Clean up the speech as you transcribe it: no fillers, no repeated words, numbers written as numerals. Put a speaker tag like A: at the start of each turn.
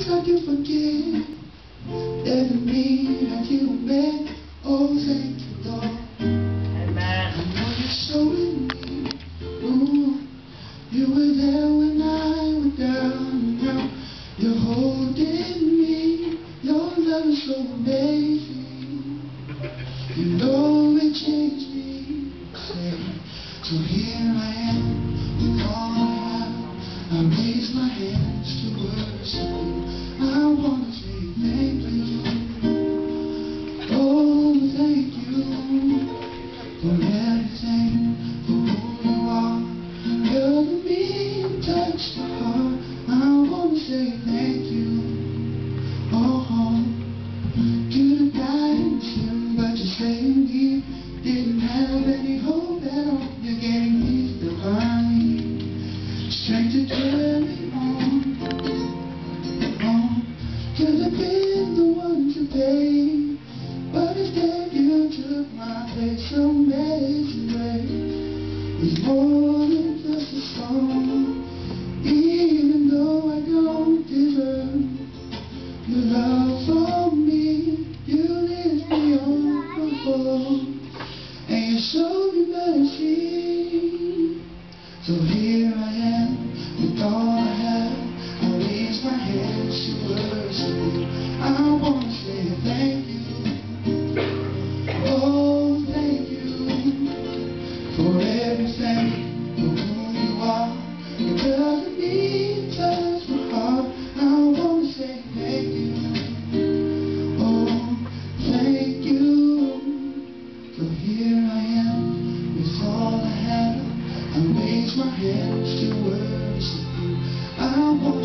A: try to forget. Doesn't mean that you meant. Oh, thank you, Lord.
B: Amen.
A: I know you're showing me. Ooh, you were there when I was down and out. You're holding me. Your love is so amazing. You know it changed me. So here I am with all I have. I raise my hands to worship you. I want to say thank you. Oh, thank you for everything, for who you are. You're the me, touch the heart. I want to say thank you. Oh, could have died in sin, but you're staying here. Didn't have any hope at all. You gave me divine strength to carry on. Could have been the one to pay, but instead you took my place. Amazing grace is more than just a song. Even though I don't deserve your love for me, you lift me on my fall, and you showed me mercy. So here I am with all I have. I raise my hands to worship you. I want to say thank you. Oh, thank you for everything, for who you are. It doesn't mean touch my heart. I want to say thank you. Oh, thank you. So here I am with all I have. I raise my hands to worship you. I want